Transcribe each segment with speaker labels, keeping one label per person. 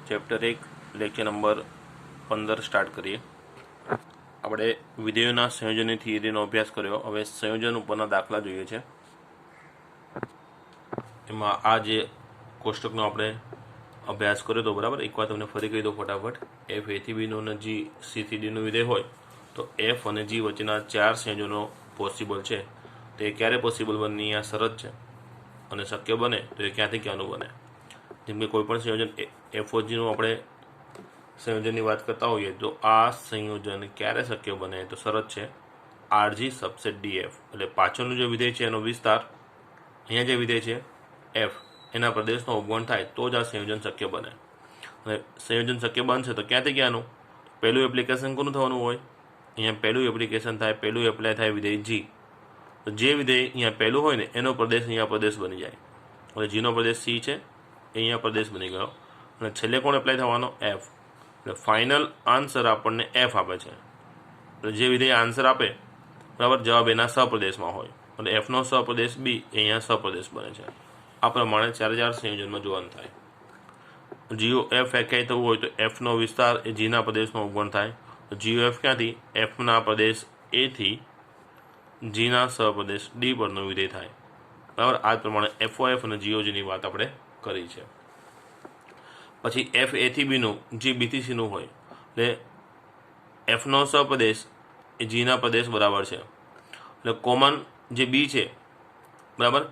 Speaker 1: Chapter 1 lecture number 15 start કરીએ। આપણે વિધેયોના સંયોજનની થિયરીનો અભ્યાસ કર્યો। હવે સંયોજન ઉપરના દાખલા જોઈએ છે। એમાં આ જે કોષ્ટકનો આપણે અભ્યાસ કર્યો તો બરાબર, એકવાર તમને ફરી કહી દો ફટાફટ। એફ એ થી બીનું અને જી સી થી ડીનું વિધેય હોય તો એફ અને જી વચ્ચેના 4 સંયોજનો પોસિબલ છે। તો એ ક્યારે પોસિબલ બનની આ શરત છે, અને શક્ય બને તો એ ક્યાંથી ક્યાંનું બને। જેમ કે કોઈ પણ સંયોજન એફઓજીનું આપણે સંયોજનની વાત કરતા હોઈએ તો આ સંયોજન ક્યારે શક્ય બને તો શરત છે આરજી સબસેટ ડીએફ, એટલે પાછળનું જે વિધેય છે એનો વિસ્તાર, અહીંયા જે વિધેય છે એફ એના પ્રદેશનો અવગુણ થાય તો જ આ સંયોજન શક્ય બને। અને સંયોજન શક્ય બનશે તો ક્યાંથી ક્યાંનું? પહેલું એપ્લિકેશન કોનું થવાનું હોય? અહીંયા પહેલું એપ્લિકેશન થાય, પહેલું એપ્લાય થાય વિધેય જી। તો જે વિધેય અહીંયા પહેલું હોય ને એનો પ્રદેશ અહીંયા પ્રદેશ બની જાય, એટલે જીનો પ્રદેશ સી છે, અહીંયા પ્રદેશ બની ગયો, અને છેલ્લે કોણ એપ્લાય થવાનો? એફ। એટલે ફાઇનલ આન્સર આપણને એફ આપે છે। એટલે જે વિધેય આન્સર આપે બરાબર, જવાબ એના સપ્રદેશમાં હોય, એટલે એફનો સપ્રદેશ બી એ અહીંયા સપ્રદેશ બને છે। આ પ્રમાણે 4 સંયોજનમાં જોવાનું થાય। જીઓ એફ વ્યાખ્યાયિત થવું હોય તો એફનો વિસ્તાર એ જીના પ્રદેશનો અવગુણ થાય। તો જીઓ એફ ક્યાંથી? એફના પ્રદેશ એથી જીના સપ્રદેશ ડી પરનો વિધેય થાય બરાબર। આ પ્રમાણે એફઓએફ અને જીઓજીની વાત આપણે કરી છે। પછી એફ એ થી બીનું જી બી થી સીનું હોય એટલે એફનો સપ્રદેશ એ જીના પ્રદેશ બરાબર છે, એટલે કોમન જે બી છે બરાબર,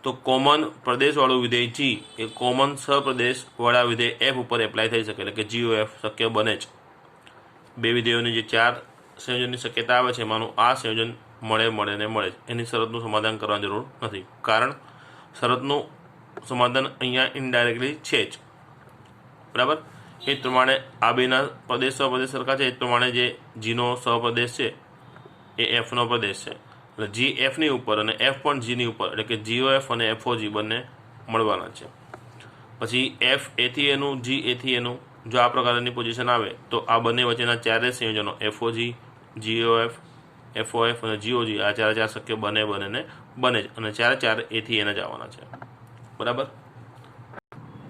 Speaker 1: તો કોમન પ્રદેશવાળું વિધેય જી એ કોમન સપ્રદેશવાળા વિધેય એફ ઉપર એપ્લાય થઈ શકે, એટલે કે જીઓ એફ શક્ય બને જ। બે વિધેયોની જે 4 સંયોજનની શક્યતા આવે છે એમાંનું આ સંયોજન મળે ને મળે જ, એની શરતનું સમાધાન કરવાની જરૂર નથી, કારણ શરતનું સમાધાન અહીંયા ઇનડાયરેક્ટલી છે જ બરાબર। એ જ પ્રમાણે આ બેના પ્રદેશ સપ્રદેશ સરખા છે, એ જ પ્રમાણે જે જીનો સપ્રદેશ છે એ એફનો પ્રદેશ છે, એટલે જી એફની ઉપર અને એફ પણ જીની ઉપર, એટલે કે જીઓ એફ અને એફઓજી બંને મળવાના છે। પછી એફ એથી એનું જી એથી એનું, જો આ પ્રકારની પોઝિશન આવે તો આ બંને વચ્ચેના 4 સંયોજનો એફઓજી, જીઓએફ, એફઓએફ અને જીઓજી આ 4 શક્ય બને ને બને જ, અને 4 એથી એને જ આવવાના છે બરાબર।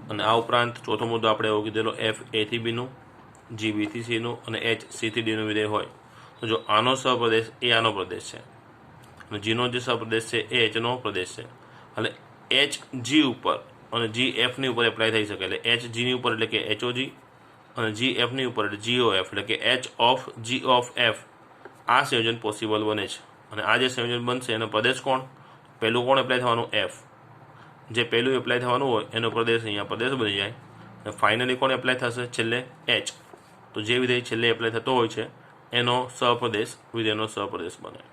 Speaker 1: અને આ ઉપરાંત ચોથો મુદ્દો આપણે એવો કીધેલો એફ એ થી બીનું, જી બી થી સીનું અને એચ સી થી ડીનું વિધેય હોય તો જો આનો સપ્રદેશ એ આનો પ્રદેશ છે અને જીનો જે સપ્રદેશ છે એ એચનો પ્રદેશ છે, એટલે એચ જી ઉપર અને જી એફની ઉપર એપ્લાય થઈ શકે, એટલે એચ જીની ઉપર એટલે કે એચઓજી અને જી એફની ઉપર એટલે જીઓ એફ, એટલે કે H of G of F. આ સંયોજન પોસિબલ બને છે, અને આ જે સંયોજન બનશે એનો પ્રદેશ કોણ? પહેલું કોણ એપ્લાય થવાનું? એફ। જે પહેલું એપ્લાય થવાનું હોય એનો પ્રદેશ અહીંયા પ્રદેશ બની જાય, અને ફાઇનલી કોણ એપ્લાય થશે? છેલ્લે એચ। તો જે વિધેય છેલ્લે એપ્લાય થતો હોય છે એનો સપ્રદેશ વિધેયનો સપ્રદેશ બને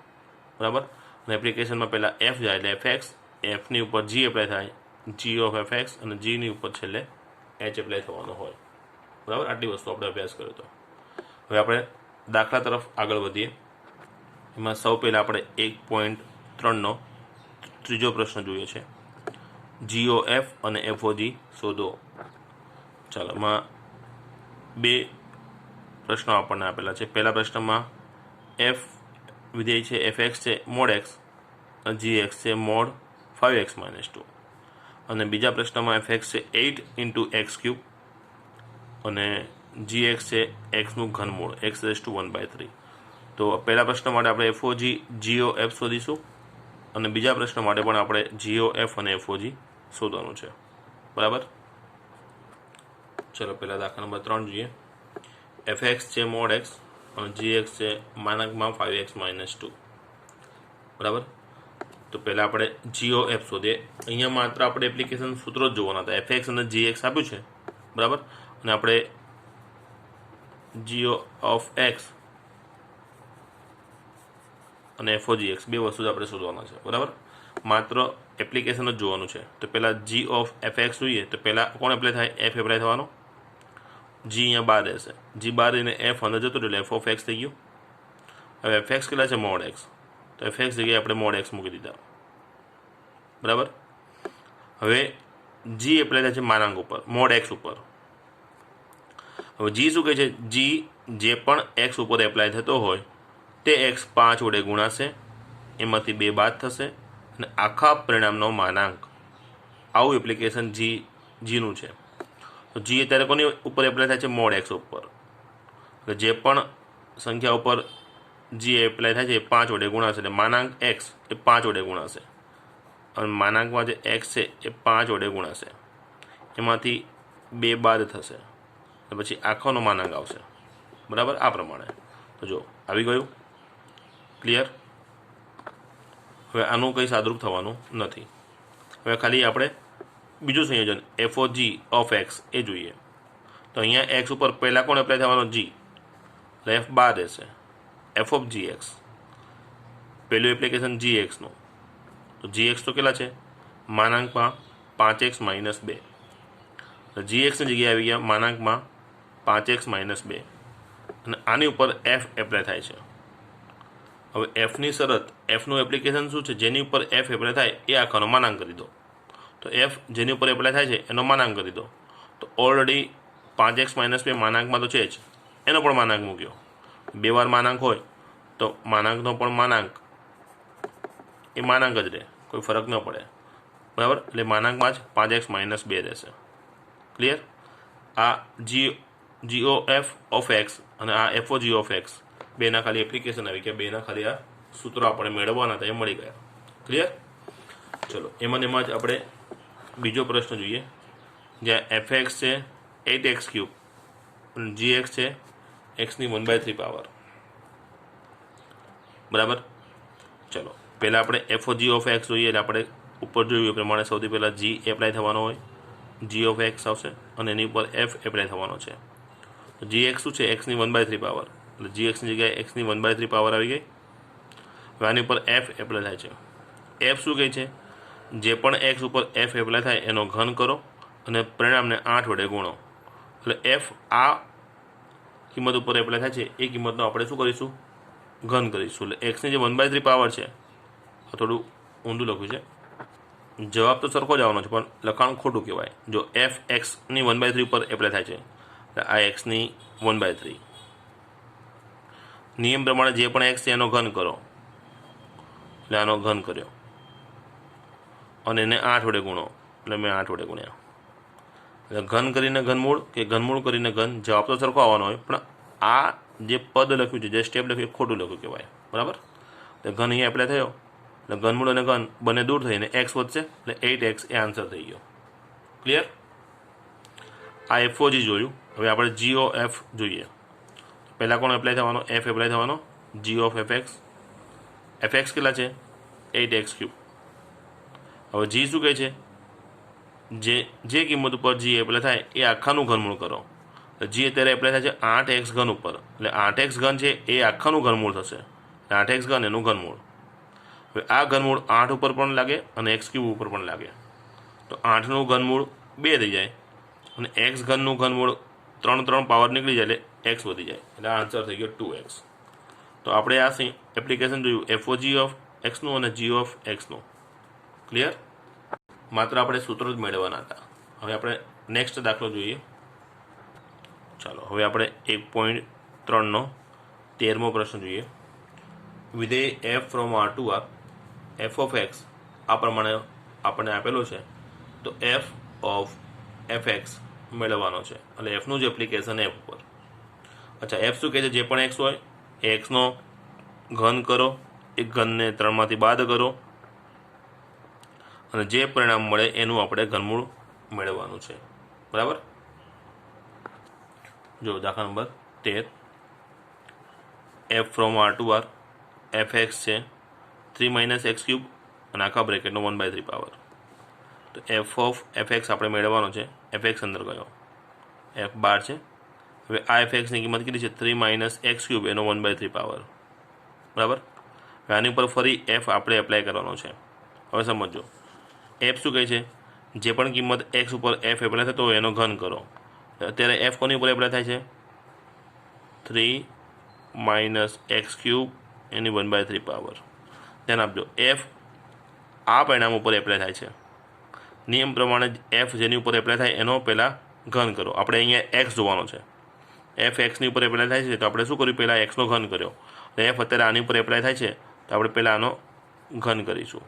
Speaker 1: બરાબર। અને એપ્લિકેશનમાં પહેલાં એફ જાય એટલે એફ એક્સ, એફની ઉપર જી એપ્લાય થાય, જી ઓફ એફ એક્સ, અને જીની ઉપર છેલ્લે એચ એપ્લાય થવાનો હોય બરાબર। આટલી વસ્તુ આપણે અભ્યાસ કર્યો હતો। હવે આપણે દાખલા તરફ આગળ વધીએ। એમાં સૌ પહેલાં આપણે 1.3નો ત્રીજો પ્રશ્ન જોઈએ છે, જીઓ એફ અને એફઓજી શોધો। ચાલો, એમાં 2 પ્રશ્નો આપણને આપેલા છે। પહેલા પ્રશ્નમાં એફ વિધેય છે એફ એક્સ છે મોડ એક્સ અને જી એક્સ છે મોડ 5x - 2, અને બીજા પ્રશ્નમાં એફ એક્સ છે 8 × x³ અને જી એક્સ છે એક્સનું ઘનમૂળ x⁻⁴। તો પહેલા પ્રશ્ન માટે આપણે એફઓજી જીઓ એફ શોધીશું, અને બીજા પ્રશ્ન માટે પણ આપણે જીઓ એફ અને એફઓજી શોધવાનું છે બરાબર। ચલો, પહેલા દાખલા નંબર 3 જોઈએ। એફ એક્સ છે મોડ એક્સ અને જી એક્સ છે -5x - 2 બરાબર। તો પહેલાં આપણે જીઓ એફ શોધીએ। અહીંયા માત્ર આપણે એપ્લિકેશન સૂત્રો જ જોવાના હતા, એફ એક્સ અને જી એક્સ આપ્યું છે બરાબર, અને આપણે જીઓ ઓફ એક્સ અને એફઓજી એક્સ 2 વસ્તુ જ આપણે શોધવાના છે બરાબર, માત્ર એપ્લિકેશન જ જોવાનું છે। તો પહેલાં જી ઓફ એફ એક્સ જોઈએ તો પહેલાં કોણ એપ્લાય થાય? એફ એપ્લાય થવાનો, જી અહીંયા બહાર રહેશે, જી બહાર રહીને એફ અંદર જતું એટલે એફ ઓફ એક્સ થઈ ગયું। હવે એફ એક્સ કેટલા છે? મોડ એક્સ, તો એફ એક્સ જગ્યાએ આપણે મોડ એક્સ મૂકી દીધા બરાબર। હવે જી એપ્લાય થાય છે માનાંક ઉપર, મોડ એક્સ ઉપર। હવે જી શું કહે છે? જી જે પણ એક્સ ઉપર એપ્લાય થતો હોય તે એક્સ 5 વડે ગુણાશે, એમાંથી 2 બાદ થશે, અને આખા પરિણામનો માનાંક, આવું એપ્લિકેશન જીનું છે। તો જી અત્યારે કોની ઉપર એપ્લાય થાય છે? મોડ એક્સ ઉપર. એટલે જે પણ સંખ્યા ઉપર જી એપ્લાય થાય છે એ 5 વડે ગુણાશે. એટલે માનાંક એક્સ એ 5 વડે ગુણાશે અને માનાંકમાં જે એક્સ છે એ 5 વડે ગુણાશે. એમાંથી 2 બાદ થશે પછી આખાનો માનાંક આવશે. બરાબર, આ પ્રમાણે. તો જો આવી ગયું. ક્લિયર? હવે આનું કંઈ સાદરૂપ થવાનું નથી. હવે ખાલી આપણે બીજું સંયોજન F O G of X એ જોઈએ. તો અહીંયા એક્સ ઉપર પહેલાં કોણ એપ્લાય થવાનો? જી. એટલે એફ બાદ રહેશે. એફ ઓફ જી એક્સ પહેલું એપ્લિકેશન જી એક્સનું. તો જી એક્સ તો કેટલા છે? માનાંકમાં 5x - 2. તો જી એક્સની જગ્યાએ આવી ગયા માનાંકમાં 5x - 2 અને આની ઉપર એફ એપ્લાય થાય છે. હવે એફની શરત, એફનું એપ્લિકેશન શું છે? જેની ઉપર એફ એપ્લાય થાય એ આખાનો માનાંક કરી દો. તો એફ જેની ઉપર એપ્લાય થાય છે એનો માનાંક કરી દો. તો ઓલરેડી 5x - 2 માનાંકમાં તો છે જ, એનો પણ માનાંક મૂક્યો. 2 વાર માનાંક હોય તો માનાંકનો પણ માનાંક એ માનાંક જ રહે, કોઈ ફરક ન પડે. બરાબર, એટલે માનાંકમાં જ 5x - 2 રહેશે. ક્લિયર? આ જીઓ એફ ઓફ એક્સ અને આ F O G of X બેના ખાલી એપ્લિકેશન આવી ગયા, બેના ખાલી આ સૂત્રો આપણે મેળવવાના હતા એ મળી ગયા. ક્લિયર? ચલો, એમાં જ આપણે બીજો પ્રશ્ન જોઈએ, જ્યાં એફ એક્સ છે 8x³ અને જી એક્સ છે એક્સની 1/3 પાવર. બરાબર, ચલો પહેલાં આપણે F O G of X જોઈએ. એટલે આપણે ઉપર જોયું એ પ્રમાણે સૌથી પહેલાં જી એપ્લાય થવાનો હોય, જી ઓફ એક્સ આવશે અને એની ઉપર એફ એપ્લાય થવાનો છે. તો જી એક્સ શું છે? એક્સની 1/3 પાવર. એટલે જી એક્સની જગ્યાએ એક્સની 1/3 પાવર આવી ગઈ. હવે આની ઉપર એફ એપ્લાય થાય છે. એફ શું કહે છે? જે પણ એક્સ ઉપર એફ એપ્લાય થાય એનો ઘન કરો અને પરિણામને 8 વડે ગુણો. એટલે એફ આ કિંમત ઉપર એપ્લાય થાય છે એ કિંમતનો આપણે શું કરીશું? ઘન કરીશું. એટલે એક્સની જે 1/3 પાવર છે, થોડું ઊંધું લખ્યું છે, જવાબ તો સરખો જ આવવાનો છે પણ લખાણ ખોટું કહેવાય. જો એફ એક્સની 1/3 ઉપર એપ્લાય થાય છે એટલે આ એક્સની 1/3. નિયમ પ્રમાણે જે પણ એક્સ છે એનો ઘન કરો. એટલે આનો ઘન કર્યો અને એને 8 વડે ગુણો. એટલે મેં 8 વડે ગુણ્યા. એટલે ઘન કરીને ઘનમૂળ કે ઘનમૂળ કરીને ઘન, જવાબ તો સરખો આવવાનો હોય પણ આ જે પદ લખ્યું છે, જે સ્ટેપ લખ્યું એ ખોટું લખ્યું કહેવાય. બરાબર, એટલે ઘન અહીંયા એપ્લાય થયો એટલે ઘનમૂળ અને ઘન બંને દૂર થઈને એક્સ વધશે એટલે 8x એ આન્સર થઈ ગયો. ક્લિયર? આ એફ ઓ જી જોયું. હવે આપણે જી ઓ એફ જોઈએ. પહેલાં કોણ એપ્લાય થવાનો? એફ એપ્લાય થવાનો. જી ઓફ એફ એક્સ કેટલા છે? 8x³. હવે જી શું કહે છે? જે કિંમત ઉપર જી એપ્લાય થાય એ આખાનું ઘનમૂળ કરો. જી અત્યારે એપ્લાય થાય છે 8x ઘન ઉપર. એટલે 8x ઘન છે એ આખાનું ઘનમૂળ થશે. 8x ઘન એનું ઘનમૂળ. હવે આ ઘનમૂળ 8 ઉપર પણ લાગે અને x³ ઉપર પણ લાગે. તો 8નું ઘનમૂળ 2 થઈ જાય અને x ઘનનું ઘનમૂળ 3 પાવર નીકળી જાય એટલે x વધી જાય. એટલે આન્સર થઈ ગયો 2x. તો આપણે આ એપ્લિકેશન જોયું એફ ઓ જી ઓફ એક્સનું અને જી ઓફ એક્સનું. ક્લિયર? માત્ર આપણે સૂત્રો જ મેળવવાના હતા. હવે આપણે નેક્સ્ટ દાખલો જોઈએ. ચાલો હવે આપણે 1.3નો 13મો પ્રશ્ન જોઈએ. વિધેય F from R to R F of X આ પ્રમાણે આપણને આપેલો છે. તો એફ ઓફ એફ એક્સ મેળવવાનો છે. એટલે એફનું જ એપ્લિકેશન એફ ઉપર. અચ્છા, એફ શું કહે છે? જે પણ એક્સ હોય એ એક્સનો ઘન કરો, એક ઘનને 3માંથી બાદ કરો અને જે પરિણામ મળે એનું આપણે ઘનમૂળ મેળવવાનું છે. બરાબર, જો દાખલા number 13. F from R to R F X છે 3 - x³ અને આખા બ્રેકેટનો 1/3 પાવર. તો એફ ઓફ એફ એક્સ આપણે મેળવવાનો છે. એફ એક્સ અંદર ગયો, એફ બાર છે. હવે આ એફ એક્સની કિંમત કેટલી છે? 3 - x³ એનો 1/3 પાવર. બરાબર, હવે આની ઉપર ફરી એફ આપણે એપ્લાય કરવાનો છે. હવે સમજો એફ શું કહે છે? જે પણ કિંમત એક્સ ઉપર એફ એપ્લાય થતો હોય એનો ઘન કરો. અત્યારે એફ કોની ઉપર એપ્લાય થાય છે? 3 - x³ એની 1/3 પાવર. ધ્યાન આપજો, એફ આ પરિણામ ઉપર એપ્લાય થાય છે. નિયમ પ્રમાણે એફ જેની ઉપર એપ્લાય થાય એનો પહેલાં ઘન કરો. આપણે અહીંયા એક્સ જોવાનો છે. એફ એક્સની ઉપર એપ્લાય થાય છે તો આપણે શું કર્યું? પહેલાં એક્સનો ઘન કર્યો. એફ અત્યારે આની ઉપર એપ્લાય થાય છે તો આપણે પહેલાં આનો ઘન કરીશું.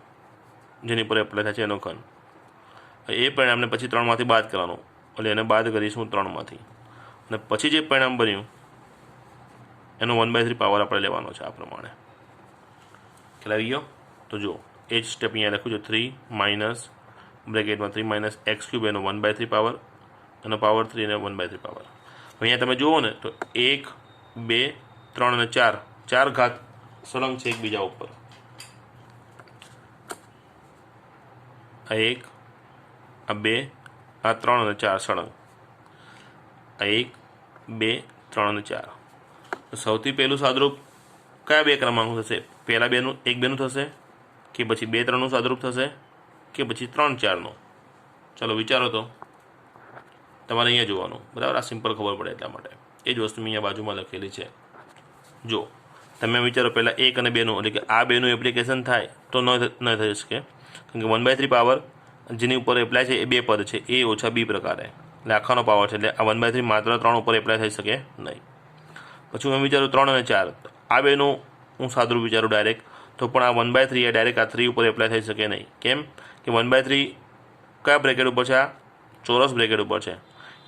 Speaker 1: જેની ઉપર એપ્લાય થાય છે એનો ઘન. એ પરિણામને પછી 3માંથી બાદ કરવાનું. એટલે એને બાદ કરીશું 3માંથી અને પછી જે પરિણામ બન્યું એનો 1/3 પાવર આપણે લેવાનો છે આ પ્રમાણે. ખ્યાલ આવી ગયો? તો જુઓ એ જ સ્ટેપ અહીંયા લખ્યું છે 3 માઇનસ બ્રેકેટમાં 3 માઇનસ એક્સ ક્યુબ એનો 1/3 પાવર, એનો પાવર 3 અને 1/3 પાવર. અહીંયા તમે જુઓ ને તો 1, 2, 3 અને 4 4 ઘાત સળંગ છે એકબીજા ઉપર. આ 1, આ 2, આ 3 અને 4 સળંગ. આ 1, 2, 3 અને 4. સૌથી પહેલું સાદરૂપ કયા બે ક્રમાંક થશે? પહેલા બેનું 1, 2નું થશે કે પછી 2, 3નું સાદરૂપ થશે કે પછી 3, 4નું? ચાલો વિચારો તો. તમારે અહીંયા જોવાનું, બરાબર? આ સિમ્પલ ખબર પડે એટલા માટે એ જ વસ્તુ મેં અહીંયા બાજુમાં લખેલી છે. જો તમે વિચારો પહેલાં 1 અને 2નું, એટલે કે આ બેનું એપ્લિકેશન થાય તો ન થઈ શકે, કારણ કે 1/3 પાવર જેની ઉપર એપ્લાય છે એ 2 પદ છે, a ઓછા b પ્રકારે, એટલે આખાનો પાવર છે, એટલે આ 1/3 માત્ર 3 ઉપર એપ્લાય થઈ શકે નહીં. પછી હું વિચારું 3 અને 4, આ બેનું હું સાદું વિચારું ડાયરેક્ટ, તો પણ આ 1/3 એ ડાયરેક્ટ આ 3 ઉપર એપ્લાય થઈ શકે નહીં. કેમ કે 1/3 કયા બ્રેકેટ ઉપર છે? આ ચોરસ બ્રેકેટ ઉપર છે,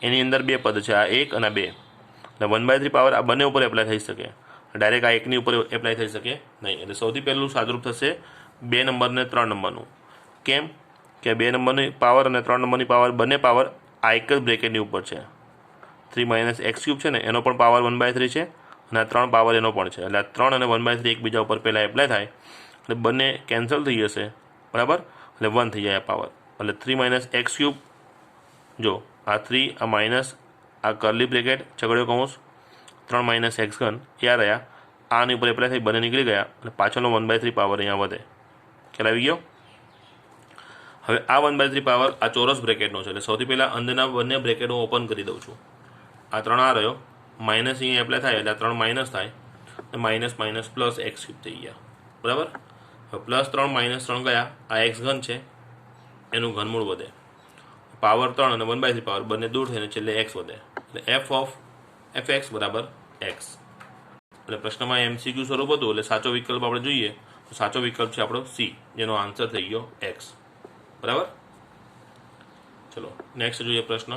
Speaker 1: એની અંદર 2 પદ છે, આ 1 અને 2, એટલે 1/3 પાવર આ બંને ઉપર એપ્લાય થઈ શકે, ડાયરેક્ટ આ એકની ઉપર એપ્લાય થઈ શકે નહીં. એટલે સૌથી પહેલું સાદુરૂપ થશે 2 નંબર ને 3 નંબરનું. કેમ કે 2 નંબરની પાવર અને 3 નંબરની પાવર બંને પાવર આ એક જ બ્રેકેટની ઉપર છે. 3 માઇનસ એક્સ ક્યુબ છે ને એનો પણ પાવર 1/3 છે અને આ 3 પાવર એનો પણ છે, એટલે આ 3 અને 1/3 એકબીજા ઉપર પહેલાં એપ્લાય થાય એટલે બંને કેન્સલ થઈ જશે, બરાબર? એટલે 1 થઈ જાય આ પાવર, એટલે 3 માઇનસ એક્સ ક્યુબ. જો આ 3, આ માઇનસ, આ કર્લી બ્રેકેટ છગડીયો કૌંસ, 3 માઇનસ એક્સ ઘન ક્યાં રહ્યા? આની ઉપર એપ્લાય થઈ બંને નીકળી ગયા અને પાછળનો 1/3 પાવર અહીંયા વધે. ખ્યાલ આવી ગયો? હવે આ 1/3 પાવર આ ચોરસ બ્રેકેટનો છે, એટલે સૌથી પહેલાં અંદરના બંને બ્રેકેટ હું ઓપન કરી દઉં છું. આ 3 આ રહ્યો, માઇનસ અહીંયા એપ્લાય થાય એટલે આ 3 માઇનસ થાય, minus minus plus x cube થઈ ગયા, બરાબર? હવે +3 - 3 ગયા, આ એક્સ ઘન છે એનું ઘનમૂળ વધે, પાવર 3 અને 1/3 પાવર બંને દૂર થઈને છેલ્લે એક્સ વધે, એટલે f ઓફ fx બરાબર એક્સ. એટલે પ્રશ્નમાં MCQ સ્વરૂપ હતું, એટલે સાચો વિકલ્પ આપણે જોઈએ તો સાચો વિકલ્પ છે આપણો C, જેનો આન્સર થઈ ગયો એક્સ, બરાબર? ચલો નેક્સ્ટ જોઈએ પ્રશ્ન.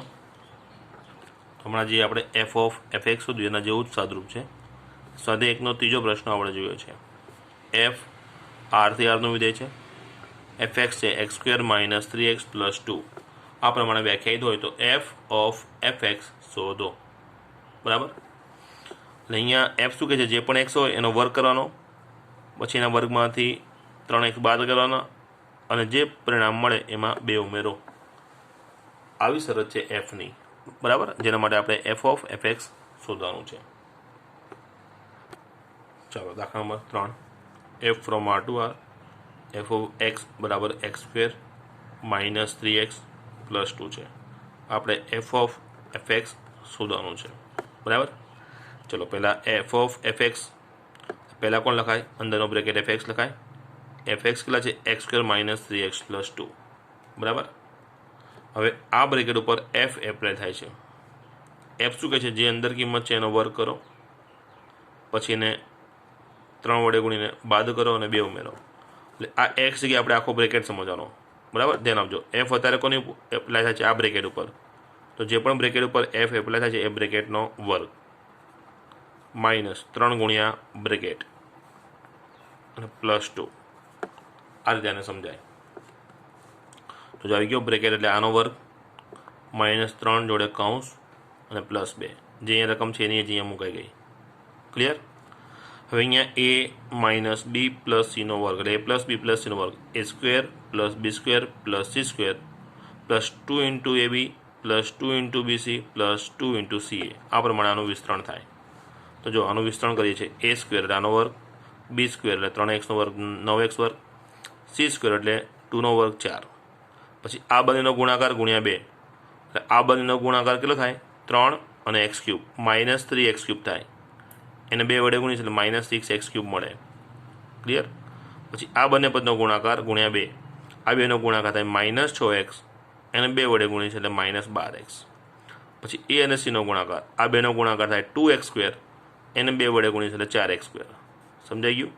Speaker 1: હમણાં જે આપણે f ઓફ fx શોધ્યું એના જેવું જ સાદરૂપ છે. સ્વાધ્યાય 1નો ત્રીજો પ્રશ્ન આપણે જોયો છે. f r થી r નું વિધેય છે, fx છે x² - 3x + 2 આ પ્રમાણે વ્યાખ્યાયિત હોય તો f ઓફ fx શોધો, બરાબર? એટલે અહીંયા f શું કહે છે? જે પણ x હોય એનો વર્ગ કરવાનો, પછી એના વર્ગમાંથી 3x બાદ કરવાના અને જે પરિણામ મળે એમાં 2 ઉમેરો. આવી શરત છે fની, બરાબર? જેના માટે આપણે f ઓફ fx શોધવાનું છે. ચાલો દાખલા number 3, f from r to r, f of x બરાબર x² - 3x + 2 છે. આપણે f ઓફ fx શોધવાનું છે, બરાબર? ચલો પહેલાં f ઓફ fx પહેલાં કોણ લખાય? અંદરનો બ્રેકેટ fx લખાય. fx કેટલા છે? x² - 3x + 2, બરાબર? હવે આ બ્રેકેટ ઉપર f એપ્લાય થાય છે. f શું કહે છે? જે અંદર કિંમત છે એનો વર્ગ કરો, પછી એને 3 વડે ગુણીને બાદ કરો અને 2 ઉમેરો. એટલે આ x જગ્યાએ આપણે આખો બ્રેકેટ સમજવાનો, બરાબર? ધ્યાન આપજો. f અત્યારે કોની એપ્લાય થાય છે? આ બ્રેકેટ ઉપર. તો જે પણ બ્રેકેટ ઉપર f એપ્લાય થાય છે એ બ્રેકેટનો વર્ગ -3 ગુણ્યા બ્રેકેટ અને +2. આ રીતે આને સમજાય. તો જો આવી ગયો બ્રેકેટ એટલે આનો વર્ગ -3 જોડે કૌંસ અને +2, જે અહીંયા રકમ છે એની જ અહીંયા મુકાઈ ગઈ. ક્લિયર? હવે અહીંયા a - b + c નો વર્ગ, એટલે a + b + c નો વર્ગ, a² + b² + c² + 2 × ab + 2 × bc + 2 × ca આ પ્રમાણે આનું વિસ્તરણ થાય. તો જો આનું વિસ્તરણ કરીએ છીએ, a² એટલે આનો વર્ગ, b² એટલે 3x નો વર્ગ 9x વર્ગ, c² એટલે 2 નો વર્ગ 4, પછી આ બંનેનો ગુણાકાર ગુણ્યા 2, એટલે આ બંનેનો ગુણાકાર કેટલો થાય? 3 અને x³ -3x³ થાય, એને 2 વડે ગુણીશ એટલે -6x³ મળે. ક્લિયર? પછી આ બંને પદનો ગુણાકાર ગુણ્યા 2, આ બેનો ગુણાકાર થાય -6x, એને 2 વડે ગુણીશ એટલે -12x. પછી a અને c નો ગુણાકાર, આ બેનો ગુણાકાર થાય 2x², એને 2 વડે ગુણીશ એટલે 4x². સમજાઈ ગયું?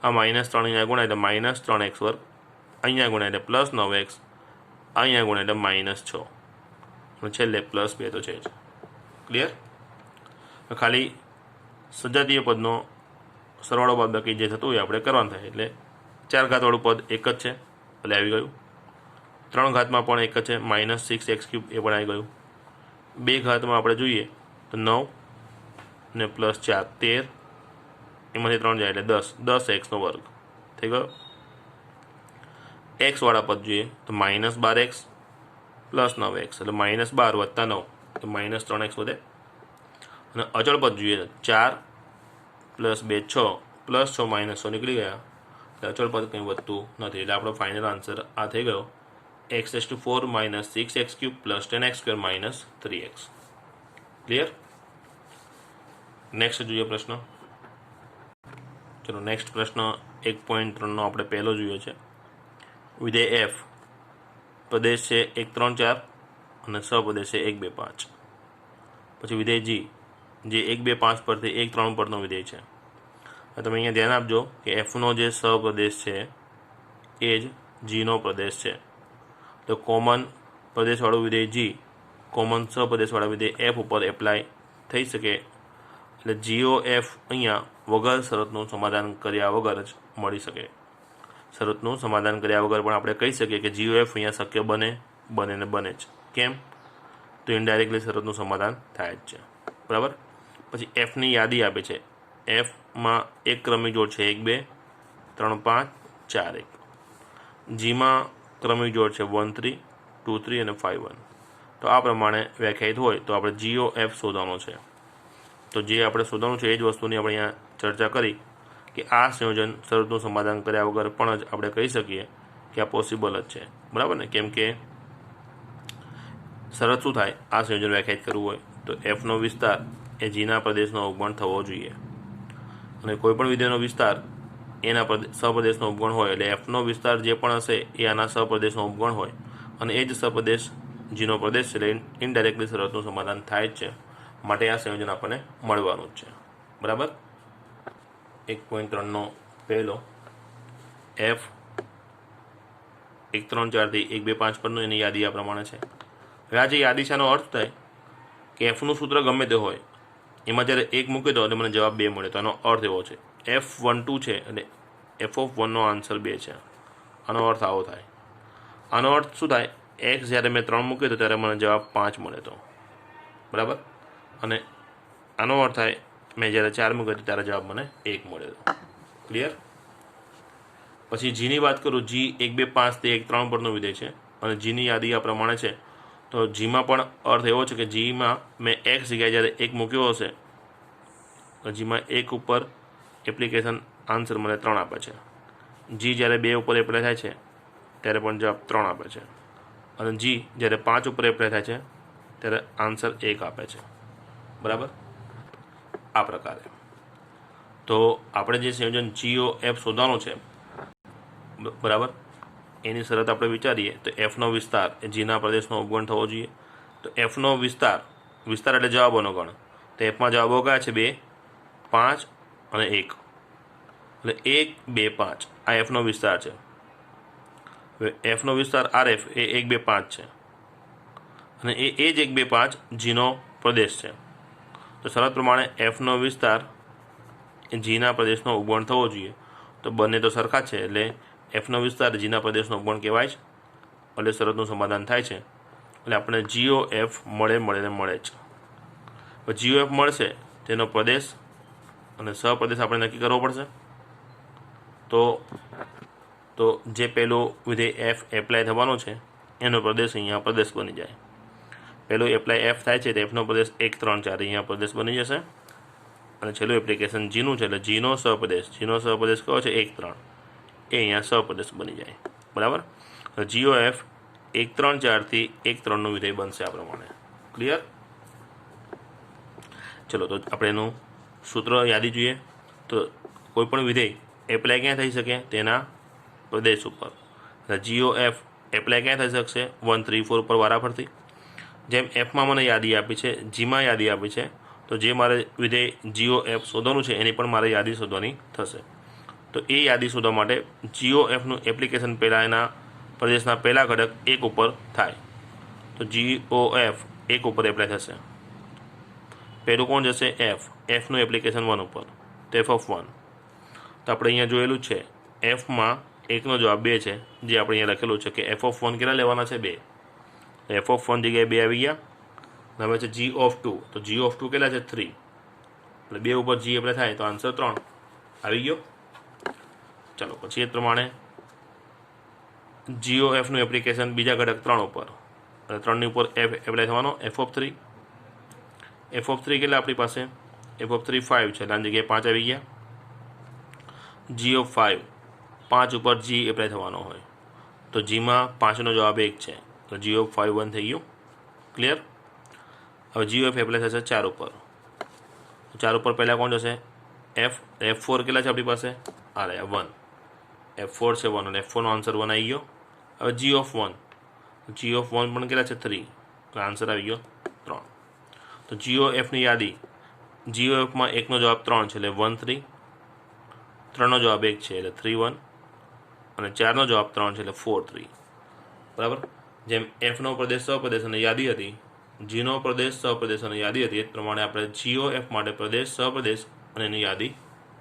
Speaker 1: આ -3 અહીંયા ગુણાય એટલે -3x², અહીંયા ગુણાય એટલે +9x, અહીંયા ગુણાય એટલે -6. અને છેલ્લે +2 તો છે જ. ક્લિયર? ખાલી સજાતીય પદનો સરવાળો બાદબાકી જે થતું હોય આપણે કરવાનું થાય. એટલે 4 ઘાતવાળું પદ એક જ છે એટલે આવી ગયું. 3 ઘાતમાં પણ એક જ છે, -6x³ એ પણ આવી ગયું. 2 ઘાતમાં આપણે જોઈએ તો 9 ને +4 13, એમાંથી 3 જાય એટલે 10x² થઈ ગયો. x વાળા પદ જોઈએ તો -12x + 9x એટલે -12 + 9 તો -3x વધે. અને અચળ પદ જોઈએ 4 + 2 6 + 6 -6 નીકળી ગયા એટલે અચળ પદ કંઈ વધતું નથી. એટલે આપણો ફાઇનલ આન્સર આ થઈ ગયો x⁴ - 6x³ + 10x² - 3x. Clear? Next જોઈએ પ્રશ્ન. ચલો નેક્સ્ટ પ્રશ્ન 1.3નો આપણે પહેલો જોઈએ છે. વિધેય f પ્રદેશ છે 1 3 4 અને સપ્રદેશ છે 1 2 5. પછી વિધેય g જે 1 2 5 પરથી 1 3 પરનો વિધેય છે. તમે અહીંયા ધ્યાન આપજો કે fનો જે સપ્રદેશ છે એ જ gનો પ્રદેશ છે. તો કોમન પ્રદેશવાળું વિધેય g કોમન સપ્રદેશવાળા વિધેય f ઉપર એપ્લાય થઈ શકે. એટલે GOF અહીંયા વગર શરતનું સમાધાન કર્યા વગર જ મળી શકે. શરતનું સમાધાન કર્યા વગર પણ આપણે કહી શકીએ કે GOF અહીંયા શક્ય બને ને બને જ. કેમ? તો ઇનડાયરેક્ટલી શરતનું સમાધાન થાય જ છે. બરાબર? પછી એફની યાદી આપે છે. એફમાં એક ક્રમિક જોડ છે 1 2 3 5 4 1. જીમાં ક્રમિક જોડ છે 1 3 2 3 અને 5 1. તો આ પ્રમાણે વ્યાખ્યાયિત હોય તો આપણે GOF શોધવાનો છે. તો જે આપણે શોધવાનું છે એ જ વસ્તુની આપણે અહીંયા ચર્ચા કરી કે આ સંયોજન શરતનું સમાધાન કર્યા વગર પણ જ આપણે કહી શકીએ કે આ પોસિબલ જ છે. બરાબર ને? કેમ કે શરત શું થાય? આ સંયોજન વ્યાખ્યાયિત કરવું હોય તો એફનો વિસ્તાર એ જીના પ્રદેશનો અવગુણ થવો જોઈએ. અને કોઈપણ વિધેયનો વિસ્તાર એના સપ્રદેશનો અવગુણ હોય એટલે એફનો વિસ્તાર જે પણ હશે એ આના સપ્રદેશનો અવગુણ હોય અને એ જ સપ્રદેશ જીનો પ્રદેશ છે. એટલે ઇનડાયરેક્ટલી શરતનું સમાધાન થાય જ છે. માટે આ સંયોજન આપણને મળવાનું જ છે. બરાબર? 1.3નો પહેલો f 1 3 4 થી 1 2 5 પરનું એની યાદી આ પ્રમાણે છે. હવે આ જે યાદી છે એનો અર્થ થાય કે એફનું સૂત્ર ગમે તે હોય એમાં જ્યારે 1 મૂકી દો એટલે મને જવાબ 2 મળે. તો આનો અર્થ એવો છે f12 છે એટલે f(1) નો આન્સર 2 છે. આનો અર્થ આવો થાય. આનો અર્થ શું થાય? x જ્યારે મેં 3 મૂક્યો તો ત્યારે મને જવાબ 5 મળે તો. બરાબર? અને આનો અર્થ થાય મેં જ્યારે 4 મૂક્યો તો ત્યારે જવાબ મને 1 મળે તો. ક્લિયર? પછી જીની વાત કરું. જી 1 2 5 થી 1 3 પરનો વિધેય છે અને જીની યાદી આ પ્રમાણે છે. તો જીમાં પણ અર્થ એવો છે કે જીમાં મેં x જગ્યાએ જ્યારે 1 મૂક્યો હશે તો જીમાં 1 ઉપર એપ્લિકેશન આન્સર મને 3 આપે છે. જી જ્યારે 2 ઉપર એપ્લાય થાય છે ત્યારે પણ જવાબ 3 આપે છે. અને જી જ્યારે 5 ઉપર એપ્લાય થાય છે ત્યારે આન્સર 1 આપે છે. બરાબર? આ પ્રકારે. તો આપણે જે સંયોજન GOF શોધવાનું છે બરાબર એની શરત આપણે વિચારીએ તો એફનો વિસ્તાર એ જીના પ્રદેશનો અવગુણ થવો જોઈએ. તો એફનો વિસ્તાર એટલે જવાબોનો ગણ. તો એફમાં જવાબો કયા છે? 2 5 અને 1. એટલે 1 2 5 આ એફનો વિસ્તાર છે. હવે એફનો વિસ્તાર RF એ 1 2 5 છે અને એ જ 1 2 5 જીનો પ્રદેશ છે. તો શરત પ્રમાણે એફનો વિસ્તાર એ જીના પ્રદેશનો અવગુણ થવો જોઈએ. તો બંને તો સરખા છે એટલે એફનો વિસ્તાર જીના પ્રદેશનો અવગુણ કહેવાય છે. એટલે શરતનું સમાધાન થાય છે. એટલે આપણે GOF મળે જ. GOF મળશે તેનો પ્રદેશ અને સપ્રદેશ આપણે નક્કી કરવો પડશે. તો જે પેલું વિધેય f એપ્લાય થવાનો છે એનો પ્રદેશ અહીંયા પ્રદેશ બની જાય. પહેલું એપ્લાય f થાય છે તો એફનો પ્રદેશ 1 3 4 અહીંયા પ્રદેશ બની જશે. અને છેલ્લું એપ્લિકેશન જીનું છે એટલે જીનો સપ્રદેશ કયો છે? 1 3 એ અહીંયા સપ્રદેશ બની જાય. બરાબર? GOF 1 3 4 થી 1 3નું વિધેય બનશે આ પ્રમાણે. ક્લિયર? ચલો તો આપણે એનું સૂત્ર યાદી જોઈએ. તો કોઈ પણ વિધેય એપ્લાય ક્યાં થઈ શકે? તેના પ્રદેશ ઉપર. GOF એપ્લાય ક્યાં થઈ શકશે? 1 3 4 ઉપર વારાફરતી. જેમ એફમાં મને યાદી આપી છે, જીમાં યાદી આપી છે, તો જે મારે વિધેય GOF શોધવાનું છે એની પણ મારે યાદી શોધવાની થશે. તો એ યાદી શોધવા માટે GOFનું એપ્લિકેશન પહેલાં એના પ્રદેશના પહેલા ઘટક 1 ઉપર થાય. તો GOF 1 ઉપર એપ્લાય થશે. પહેલું કોણ જશે? એફનું એપ્લિકેશન 1 ઉપર, તો એફ ઓફ 1. તો આપણે અહીંયા જોયેલું જ છે, એફમાં 1નો જવાબ 2 છે, જે આપણે અહીંયા લખેલું છે કે એફ ઓફ 1 કેટલા લેવાના છે? 2. એફ ઓફ 1 જગ્યાએ 2 આવી ગયા. હવે છે જી ઓફ 2, તો જી ઓફ 2 કેટલા છે? 3. એટલે 2 ઉપર જી એપ્લાય થાય તો આન્સર 3 આવી ગયો. ચાલો પછી એ જ પ્રમાણે જીઓ એફનું એપ્લિકેશન બીજા ઘટક 3 ઉપર, અને 3ની ઉપર એફ એપ્લાય થવાનો, એફ ઓફ 3. એફ ઓફ 3 કેટલા આપણી પાસે? એફ ઓફ 3 5 છે, એટલે આની જગ્યાએ 5 આવી ગયા. જી ઓફ 5, 5 ઉપર જી એપ્લાય થવાનો હોય, તો જીમાં 5નો જવાબ 1 છે, તો જી ઓફ 5 1 થઈ ગયું. ક્લિયર? હવે જી ઓફ એપ્લાય થશે 4 ઉપર. 4 ઉપર પહેલાં કોણ જશે? F4 કેટલા છે આપણી પાસે? આ રહ્યા 1. F4 છે 1, અને F4નો આન્સર 1 આવી ગયો. હવે જી ઓફ 1, જી ઓફ 1 પણ કેટલા છે? 3, તો આન્સર આવી ગયો 3. તો જીઓ એફની યાદી, જીઓ એફમાં 1નો જવાબ 3 છે, એટલે 1 3. 3નો જવાબ 1 છે, એટલે 3 1. અને 4નો જવાબ 3 છે, એટલે 4 3. બરાબર? જેમ એફનો પ્રદેશ સહપ્રદેશ અને યાદી હતી, જીનો પ્રદેશ સહપ્રદેશ અને યાદી હતી, એ જ પ્રમાણે આપણે જીઓ એફ માટે પ્રદેશ સહપ્રદેશ અને એની યાદી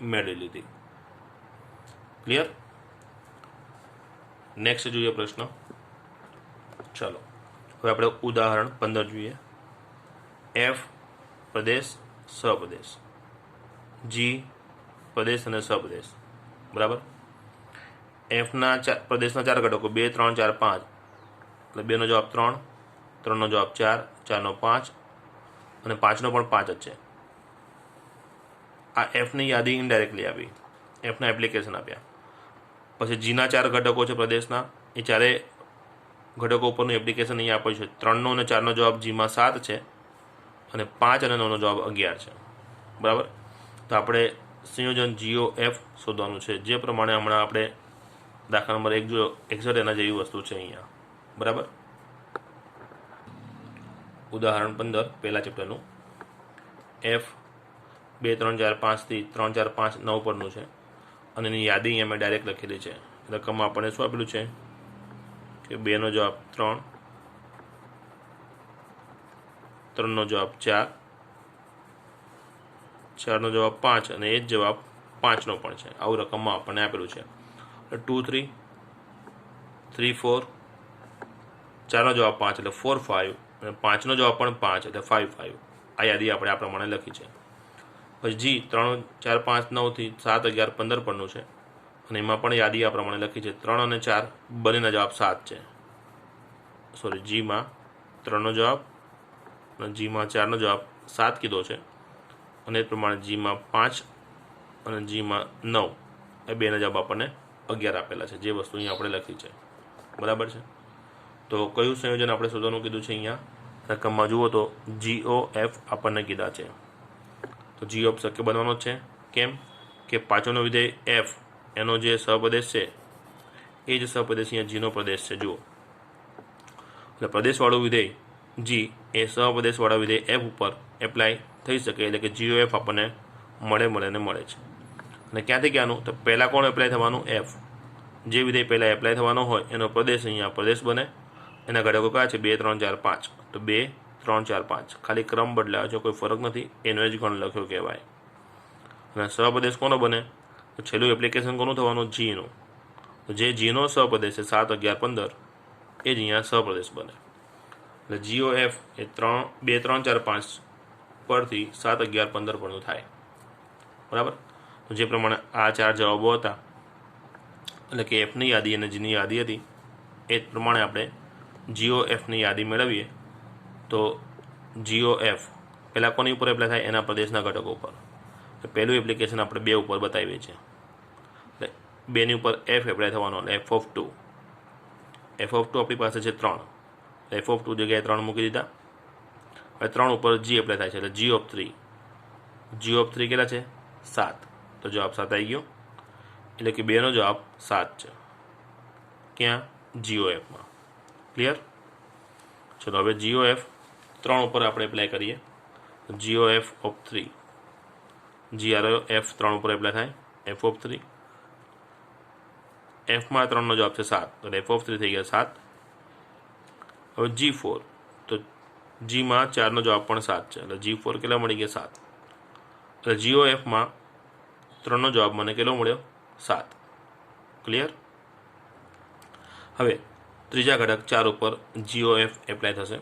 Speaker 1: મેળવી લીધી. ક્લિયર? નેક્સ્ટ જોઈએ પ્રશ્ન. ચાલો હવે આપણે ઉદાહરણ 15 જોઈએ. એફ પ્રદેશ સહપ્રદેશ, જી પ્રદેશ અને સહપ્રદેશ. બરાબર? એફના પ્રદેશના 4 ઘટકો 2 3 4 5, એટલે 2નો જવાબ 3, 3નો જવાબ 4, 4નો 5, અને 5નો પણ 5 જ છે. આ એફની યાદી ઇનડાયરેક્ટલી આવી, એફના એપ્લિકેશન આપ્યા. પછી જીના 4 ઘટકો છે પ્રદેશના, એ 4 ઘટકો ઉપરનું એપ્લિકેશન અહીંયા આપ્યું છે. 3નો અને 4નો જવાબ જીમાં 7 છે, અને 5 અને 9નો જવાબ 11 છે. બરાબર? તો આપણે સંયોજન જીઓ એફ શોધવાનું છે, જે પ્રમાણે હમણાં આપણે દાખલા નંબર 61 એના જેવી વસ્તુ છે અહીંયા. બરાબર? ઉદાહરણ 15 પહેલા ચેપ્ટરનું. એફ 2 3 4 5 થી 3 4 5 9 પરનું છે, અને એની યાદી અહીંયા મેં ડાયરેક્ટ લખેલી છે. રકમમાં આપણને શું આપેલું છે કે 2નો જવાબ 3, 3નો જવાબ 4, 4નો જવાબ 5, અને એ જ જવાબ 5નો પણ છે. આવું રકમમાં આપણને આપેલું છે. 2 3, 3 4, 4નો જવાબ 5 એટલે 4 5, અને 5નો જવાબ પણ 5 એટલે 5 5. આ યાદી આપણે આ પ્રમાણે લખી છે. પછી જી 3 4 5 9 થી 7 11 15 પરનું છે, અને એમાં પણ યાદી આ પ્રમાણે લખી છે. 3 અને 4 બંનેના જવાબ 7 છે. સોરી, જીમાં 3નો જવાબ અને જીમાં 4નો જવાબ 7 કીધો છે, અને એ પ્રમાણે જીમાં 5 અને જીમાં 9, એ બેના જવાબ આપણને 11 આપેલા છે, જે વસ્તુ અહીંયા આપણે લખી છે. બરાબર છે? તો કયું સંયોજન આપણે શોધવાનું કીધું છે? અહીંયા રકમમાં જુઓ તો જીઓ એફ આપણને કીધા છે, તો જી ઓફ શક્ય બનવાનો જ છે. કેમ કે પાછળનો વિધેય એફ, એનો જે સહપ્રદેશ છે એ જ સહપ્રદેશ અહીંયા જીનો પ્રદેશ છે. જુઓ, એટલે પ્રદેશવાળું વિધેય જી એ સહપ્રદેશવાળા વિધેય એફ ઉપર એપ્લાય થઈ શકે, એટલે કે જીઓ એફ આપણને મળે છે. અને ક્યાંથી ક્યાંનું? તો પહેલાં કોણ એપ્લાય થવાનું? એફ. જે વિધેય પહેલાં એપ્લાય થવાનો હોય એનો પ્રદેશ અહીંયા પ્રદેશ બને. એના ઘટકો કયા છે? 2 3 4 5, તો 2 3 4 5. ખાલી ક્રમ બદલાયો છે, કોઈ ફરક નથી, એનો જ ગણ લખ્યો કહેવાય. અને સહપ્રદેશ કોનો બને? તો છેલ્લું એપ્લિકેશન કોનું થવાનું? જીનું. તો જે જીનો સહપ્રદેશ છે 7 11 15, એ જ અહીંયા સહપ્રદેશ બને. એટલે જીઓ એફ એ 2 3 4 5 પરથી 7 11 15 પરનું થાય. બરાબર? તો જે પ્રમાણે આ 4 જવાબો હતા, એટલે કે એફની યાદી અને જીની યાદી હતી, એ જ પ્રમાણે આપણે જીઓ એફની યાદી મેળવીએ તો જીઓ એફ પહેલાં કોની ઉપર એપ્લાય થાય? એના પ્રદેશના ઘટકો ઉપર. તો પહેલું એપ્લિકેશન આપણે 2 ઉપર બતાવીએ છીએ, એટલે 2ની ઉપર એફ એપ્લાય થવાનો, એટલે એફ ઓફ 2. એફ ઓફ 2 આપણી પાસે છે 3, એફ ઓફ 2 જગ્યાએ 3 મૂકી દીધા. હવે 3 ઉપર જી એપ્લાય થાય છે, એટલે જી ઓફ 3. જી ઓફ 3 કેટલા છે? 7, તો જવાબ 7 આવી ગયો. એટલે કે 2નો જવાબ 7 છે. ક્યાં? જીઓ એફમાં. ક્લિયર? ચલો હવે જીઓ એફ 3 ઉપર આપણે એપ્લાય કરીએ. G O F of 3, G R F 3 ઉપર એપ્લાય થાય, એફ ઓફ 3. એફમાં 3નો જવાબ છે 7, એટલે એફ ઓફ 3 થઈ ગયા 7. હવે G4, તો જીમાં 4નો જવાબ પણ 7 છે, એટલે G4 કેટલા મળી ગયા? 7. એટલે GOFમાં 3નો જવાબ મને કેટલો મળ્યો? 7. ક્લિયર? હવે ત્રીજા ઘટક 4 ઉપર GOF એપ્લાય થશે.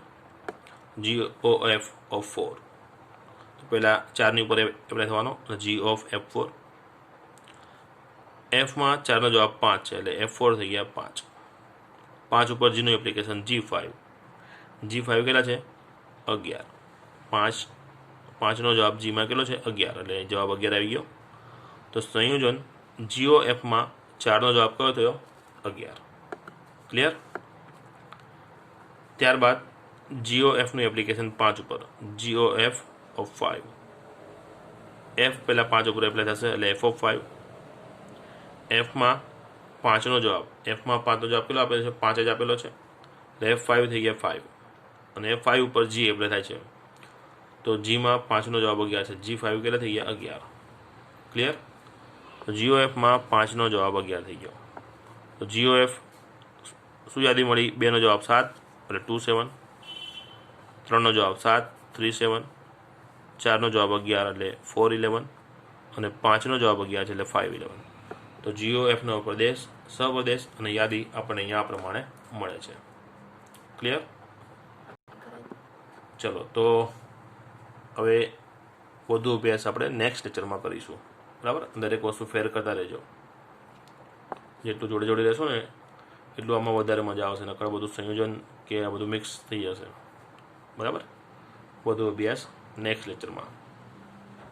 Speaker 1: GOF ઓફ 4 તો પહેલાં 4ની ઉપર એપ્લાય થવાનો, G ઓફ F4. Fમાં 4નો જવાબ 5 છે, એટલે F4 થઈ ગયા 5. 5 ઉપર Gનું એપ્લિકેશન G5. G5 કેટલા છે? 11. 5નો જવાબ Gમાં કેટલો છે? 11, એટલે જવાબ 11 આવી ગયો. તો સંયોજન GOFમાં 4નો જવાબ કયો થયો? 11. ક્લિયર? ત્યારબાદ GOFનું એપ્લિકેશન 5 ઉપર, GOF ઓફ 5. F પહેલાં 5 ઉપર એપ્લાય થશે, એટલે F ઓફ 5. Fમાં 5નો જવાબ કેટલો આપેલો છે? 5 જ આપેલો છે, એટલે F5 થઈ ગયા 5. અને F5 ઉપર G એપ્લાય થાય છે, તો Gમાં 5નો જવાબ 11 છે, G5 કેટલા થઈ ગયા? 11. ક્લિયર? તો GOFમાં 5નો જવાબ 11 થઈ ગયો. તો GOF શું યાદી મળી? 2નો જવાબ 7, એટલે 2 7. 3નો જવાબ 7, 3 7. 4નો જવાબ 11, એટલે 4 11. અને 5નો જવાબ 11 છે, એટલે 5 11. તો GOFનો પ્રદેશ, સહપ્રદેશ અને યાદી આપણને અહીંયા પ્રમાણે મળે છે. ક્લિયર? ચલો, તો હવે વધુ અભ્યાસ આપણે નેક્સ્ટ લેક્ચરમાં કરીશું. બરાબર? દરેક વસ્તુ ફેર કરતા રહેજો. જેટલું જોડે જોડે રહેશો ને એટલું આમાં વધારે મજા આવશે, નકર બધું સંયોજન કે આ બધું મિક્સ થઈ જશે. બરાબર? વધુ અભ્યાસ નેક્સ્ટ લેક્ચરમાં.